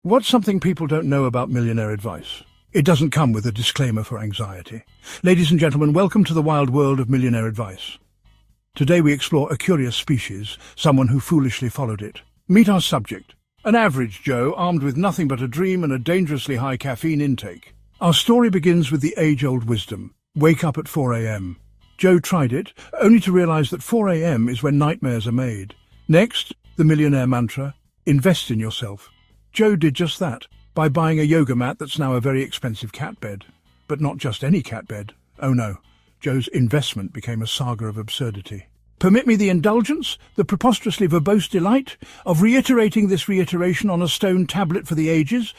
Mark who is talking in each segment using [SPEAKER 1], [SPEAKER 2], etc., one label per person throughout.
[SPEAKER 1] What's something people don't know about millionaire advice? It doesn't come with a disclaimer for anxiety. Ladies and gentlemen, welcome to the wild world of millionaire advice. Today we explore a curious species, someone who foolishly followed it. Meet our subject, an average Joe armed with nothing but a dream and a dangerously high caffeine intake. Our story begins with the age-old wisdom. Wake up at 4 a.m. Joe tried it, only to realize that 4 a.m. is when nightmares are made. Next, the millionaire mantra, invest in yourself. Joe did just that, by buying a yoga mat that's now a very expensive cat bed. But not just any cat bed. Oh no, Joe's investment became a saga of absurdity. Permit me the indulgence, the preposterously verbose delight, of reiterating this reiteration on a stone tablet for the ages,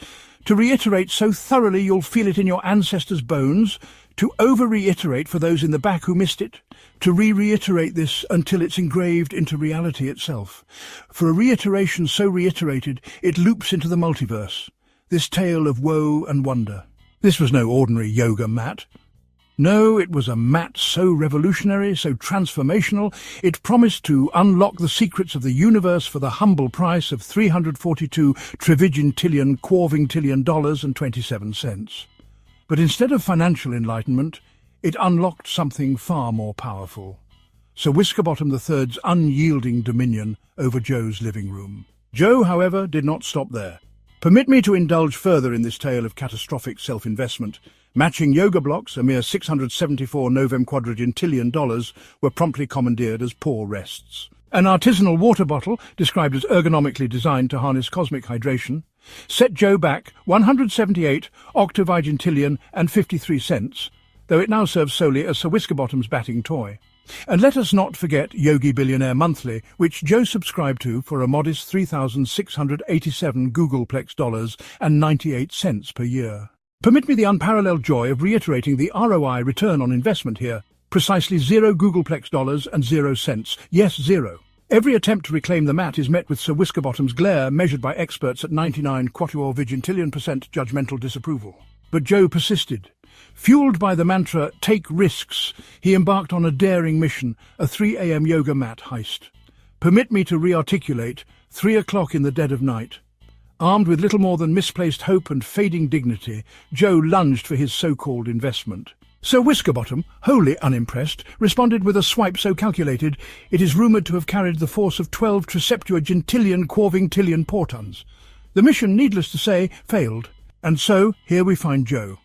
[SPEAKER 1] to reiterate so thoroughly you'll feel it in your ancestors' bones, to over-reiterate for those in the back who missed it, to re-reiterate this until it's engraved into reality itself. For a reiteration so reiterated, it loops into the multiverse, this tale of woe and wonder. This was no ordinary yoga mat. No, it was a mat so revolutionary, so transformational, it promised to unlock the secrets of the universe for the humble price of $342 trivigintillion quarvingtillion dollars and 27 cents. But instead of financial enlightenment, it unlocked something far more powerful. Sir Whiskerbottom III's unyielding dominion over Joe's living room. Joe, however, did not stop there. Permit me to indulge further in this tale of catastrophic self-investment. Matching yoga blocks, a mere 674 novem quadrigintillion dollars, were promptly commandeered as poor rests. An artisanal water bottle, described as ergonomically designed to harness cosmic hydration, set Joe back 178 octovigintillion and 53 cents, though it now serves solely as Sir Whiskerbottom's batting toy. And let us not forget Yogi Billionaire Monthly, which Joe subscribed to for a modest 3,687 Googleplex dollars and 98 cents per year. Permit me the unparalleled joy of reiterating the ROI return on investment here. Precisely 0 Googleplex dollars and 0 cents. Yes, 0. Every attempt to reclaim the mat is met with Sir Whiskerbottom's glare, measured by experts at 99 quatuorvigintillion% judgmental disapproval. But Joe persisted. Fueled by the mantra, take risks, he embarked on a daring mission, a 3 a.m. yoga mat heist. Permit me to re-articulate, 3 o'clock in the dead of night. Armed with little more than misplaced hope and fading dignity, Joe lunged for his so-called investment. Sir Whiskerbottom, wholly unimpressed, responded with a swipe so calculated it is rumoured to have carried the force of 12 triseptuagintillion quarvingtillion portons. The mission, needless to say, failed. And so, here we find Joe.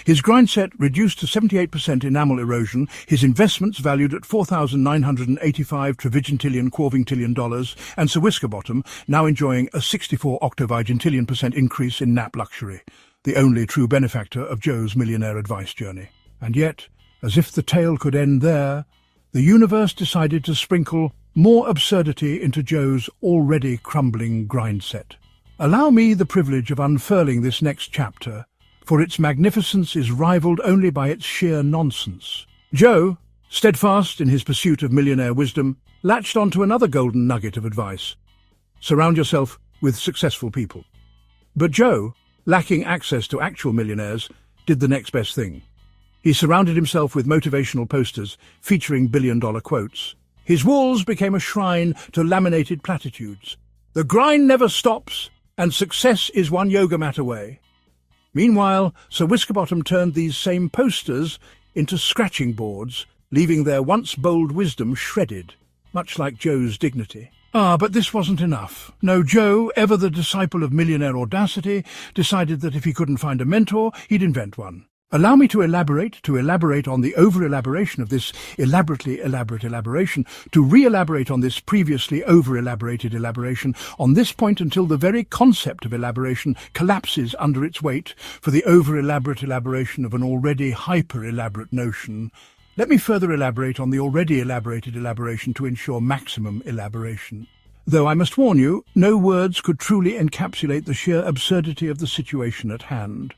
[SPEAKER 1] His grindset reduced to 78% enamel erosion, his investments valued at 4,985 trivigintillion quarvingtillion dollars, and Sir Whiskerbottom now enjoying a 64 octovigintillion% increase in nap luxury, the only true benefactor of Joe's millionaire advice journey. And yet, as if the tale could end there, the universe decided to sprinkle more absurdity into Joe's already crumbling grindset. Allow me the privilege of unfurling this next chapter, for its magnificence is rivaled only by its sheer nonsense. Joe, steadfast in his pursuit of millionaire wisdom, latched onto another golden nugget of advice. Surround yourself with successful people. But Joe, lacking access to actual millionaires, did the next best thing. He surrounded himself with motivational posters featuring billion-dollar quotes. His walls became a shrine to laminated platitudes. The grind never stops, and success is one yoga mat away. Meanwhile, Sir Whiskerbottom turned these same posters into scratching boards, leaving their once bold wisdom shredded, much like Joe's dignity. But this wasn't enough. No, Joe, ever the disciple of millionaire audacity, decided that if he couldn't find a mentor, he'd invent one. Allow me to elaborate on the over-elaboration of this elaborately elaborate elaboration, to re-elaborate on this previously over-elaborated elaboration, on this point until the very concept of elaboration collapses under its weight for the over-elaborate elaboration of an already hyper-elaborate notion. Let me further elaborate on the already elaborated elaboration to ensure maximum elaboration. Though I must warn you, no words could truly encapsulate the sheer absurdity of the situation at hand.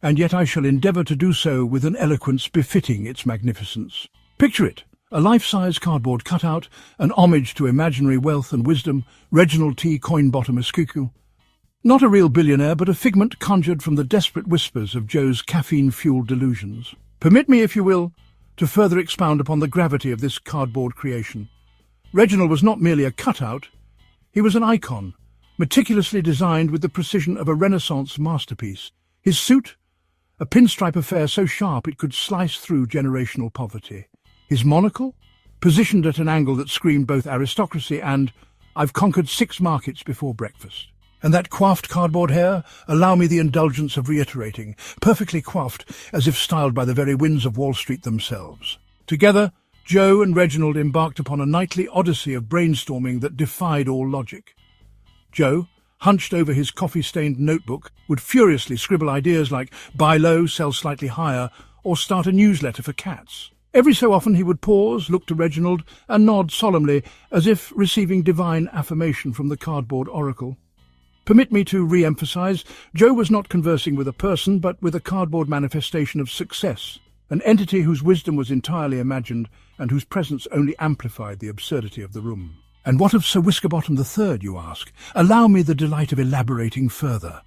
[SPEAKER 1] And yet I shall endeavour to do so with an eloquence befitting its magnificence. Picture it, a life-size cardboard cutout, an homage to imaginary wealth and wisdom, Reginald T. Coinbottom Esquicku. Not a real billionaire, but a figment conjured from the desperate whispers of Joe's caffeine-fueled delusions. Permit me, if you will, to further expound upon the gravity of this cardboard creation. Reginald was not merely a cutout, he was an icon, meticulously designed with the precision of a Renaissance masterpiece. His suit, a pinstripe affair so sharp it could slice through generational poverty. His monocle, positioned at an angle that screamed both aristocracy and "I've conquered 6 markets before breakfast." And that coiffed cardboard hair, allow me the indulgence of reiterating, perfectly coiffed, as if styled by the very winds of Wall Street themselves. Together, Joe and Reginald embarked upon a nightly odyssey of brainstorming that defied all logic. Joe, hunched over his coffee-stained notebook, would furiously scribble ideas like buy low, sell slightly higher, or start a newsletter for cats. Every so often he would pause, look to Reginald, and nod solemnly, as if receiving divine affirmation from the cardboard oracle. Permit me to re-emphasize, Joe was not conversing with a person, but with a cardboard manifestation of success, an entity whose wisdom was entirely imagined and whose presence only amplified the absurdity of the room. And what of Sir Whiskerbottom III, you ask? Allow me the delight of elaborating further.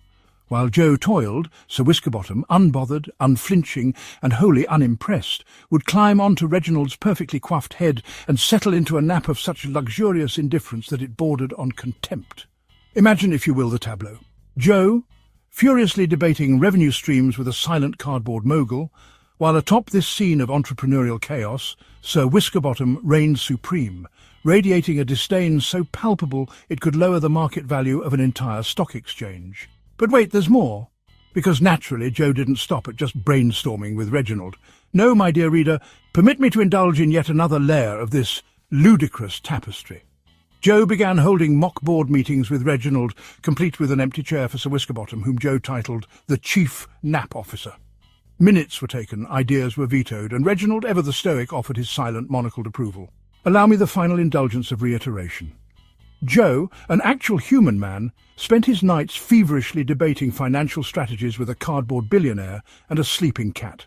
[SPEAKER 1] While Joe toiled, Sir Whiskerbottom, unbothered, unflinching, and wholly unimpressed, would climb onto Reginald's perfectly coiffed head and settle into a nap of such luxurious indifference that it bordered on contempt. Imagine, if you will, the tableau. Joe, furiously debating revenue streams with a silent cardboard mogul, while atop this scene of entrepreneurial chaos, Sir Whiskerbottom reigned supreme, radiating a disdain so palpable it could lower the market value of an entire stock exchange. But wait, there's more. Because naturally, Joe didn't stop at just brainstorming with Reginald. No, my dear reader, permit me to indulge in yet another layer of this ludicrous tapestry. Joe began holding mock board meetings with Reginald, complete with an empty chair for Sir Whiskerbottom, whom Joe titled the Chief Nap Officer. Minutes were taken, ideas were vetoed, and Reginald, ever the stoic, offered his silent, monocled approval. Allow me the final indulgence of reiteration. Joe, an actual human man, spent his nights feverishly debating financial strategies with a cardboard billionaire and a sleeping cat.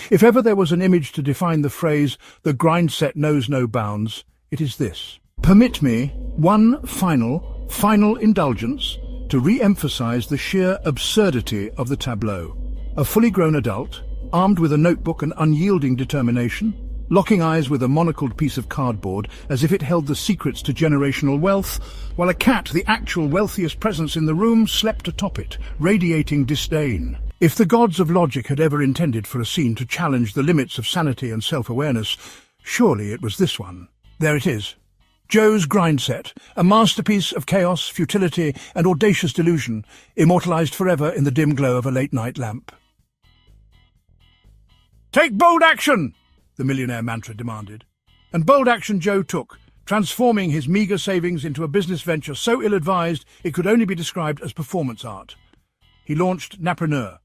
[SPEAKER 1] If ever there was an image to define the phrase, "the grindset knows no bounds," it is this. Permit me one final indulgence to re-emphasize the sheer absurdity of the tableau. A fully grown adult, armed with a notebook and unyielding determination, locking eyes with a monocled piece of cardboard as if it held the secrets to generational wealth, while a cat, the actual wealthiest presence in the room, slept atop it, radiating disdain. If the gods of logic had ever intended for a scene to challenge the limits of sanity and self-awareness, surely it was this one. There it is. Joe's grindset, a masterpiece of chaos, futility, and audacious delusion, immortalized forever in the dim glow of a late-night lamp. "Take bold action!" the millionaire mantra demanded. And bold action Joe took, transforming his meagre savings into a business venture so ill-advised it could only be described as performance art. He launched Napreneur,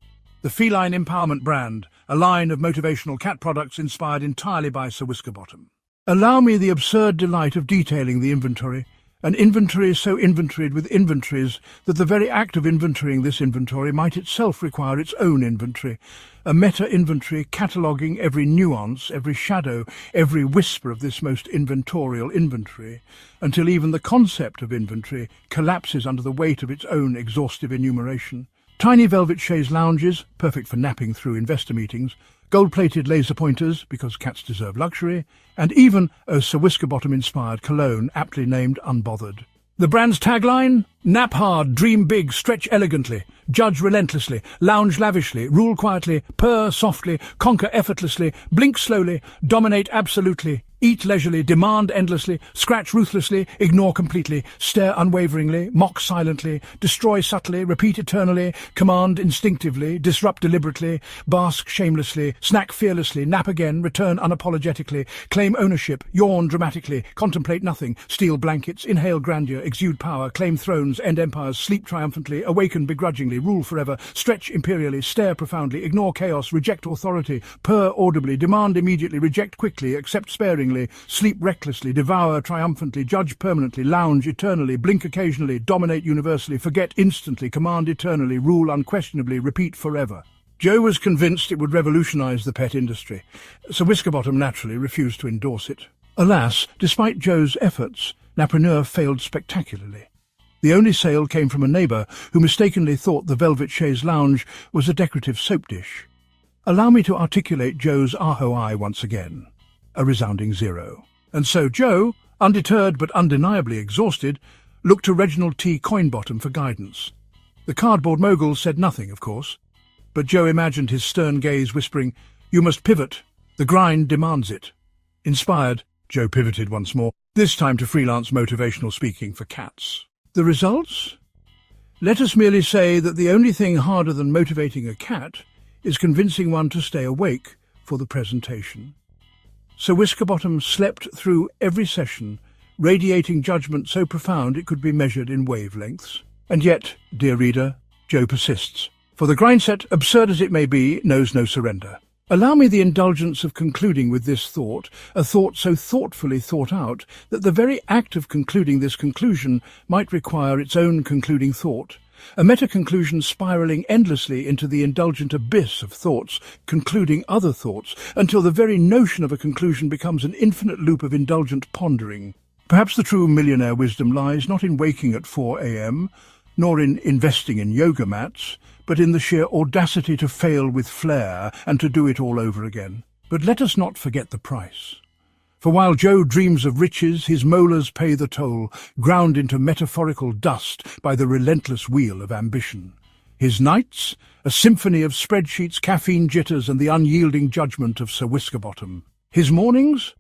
[SPEAKER 1] the feline empowerment brand, a line of motivational cat products inspired entirely by Sir Whiskerbottom. Allow me the absurd delight of detailing the inventory, an inventory so inventoried with inventories that the very act of inventorying this inventory might itself require its own inventory, a meta-inventory cataloguing every nuance, every shadow, every whisper of this most inventorial inventory, until even the concept of inventory collapses under the weight of its own exhaustive enumeration. Tiny velvet chaise lounges, perfect for napping through investor meetings, gold-plated laser pointers, because cats deserve luxury, and even a Sir Whiskerbottom-inspired cologne aptly named Unbothered. The brand's tagline? Nap hard, dream big, stretch elegantly, judge relentlessly, lounge lavishly, rule quietly, purr softly, conquer effortlessly, blink slowly, dominate absolutely, eat leisurely, demand endlessly, scratch ruthlessly, ignore completely, stare unwaveringly, mock silently, destroy subtly, repeat eternally, command instinctively, disrupt deliberately, bask shamelessly, snack fearlessly, nap again, return unapologetically, claim ownership, yawn dramatically, contemplate nothing, steal blankets, inhale grandeur, exude power, claim thrones, end empires, sleep triumphantly, awaken begrudgingly, rule forever, stretch imperially, stare profoundly, ignore chaos, reject authority, purr audibly, demand immediately, reject quickly, accept sparingly, sleep recklessly, devour triumphantly, judge permanently, lounge eternally, blink occasionally, dominate universally, forget instantly, command eternally, rule unquestionably, repeat forever. Joe was convinced it would revolutionize the pet industry. Sir Whiskerbottom naturally refused to endorse it. Alas, despite Joe's efforts, Napreneur failed spectacularly. The only sale came from a neighbour who mistakenly thought the velvet chaise lounge was a decorative soap dish. Allow me to articulate Joe's ROI once again. A resounding 0. And so Joe, undeterred but undeniably exhausted, looked to Reginald T. Coinbottom for guidance. The cardboard mogul said nothing, of course, but Joe imagined his stern gaze whispering, "You must pivot. The grind demands it." Inspired, Joe pivoted once more, this time to freelance motivational speaking for cats. The results? Let us merely say that the only thing harder than motivating a cat is convincing one to stay awake for the presentation. Sir Whiskerbottom slept through every session, radiating judgment so profound it could be measured in wavelengths. And yet, dear reader, Joe persists. For the grindset, absurd as it may be, knows no surrender. Allow me the indulgence of concluding with this thought, a thought so thoughtfully thought out that the very act of concluding this conclusion might require its own concluding thought, a meta-conclusion spiralling endlessly into the indulgent abyss of thoughts, concluding other thoughts, until the very notion of a conclusion becomes an infinite loop of indulgent pondering. Perhaps the true millionaire wisdom lies not in waking at 4 a.m., nor in investing in yoga mats, but in the sheer audacity to fail with flair and to do it all over again. But let us not forget the price. For while Joe dreams of riches, his molars pay the toll, ground into metaphorical dust by the relentless wheel of ambition. His nights, a symphony of spreadsheets, caffeine jitters, and the unyielding judgment of Sir Whiskerbottom. His mornings,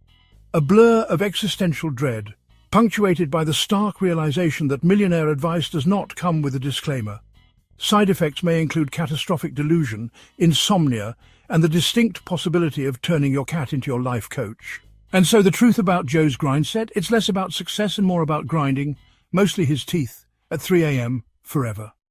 [SPEAKER 1] a blur of existential dread, punctuated by the stark realization that millionaire advice does not come with a disclaimer. Side effects may include catastrophic delusion, insomnia, and the distinct possibility of turning your cat into your life coach. And so the truth about Joe's grindset, it's less about success and more about grinding, mostly his teeth, at 3 a.m. forever.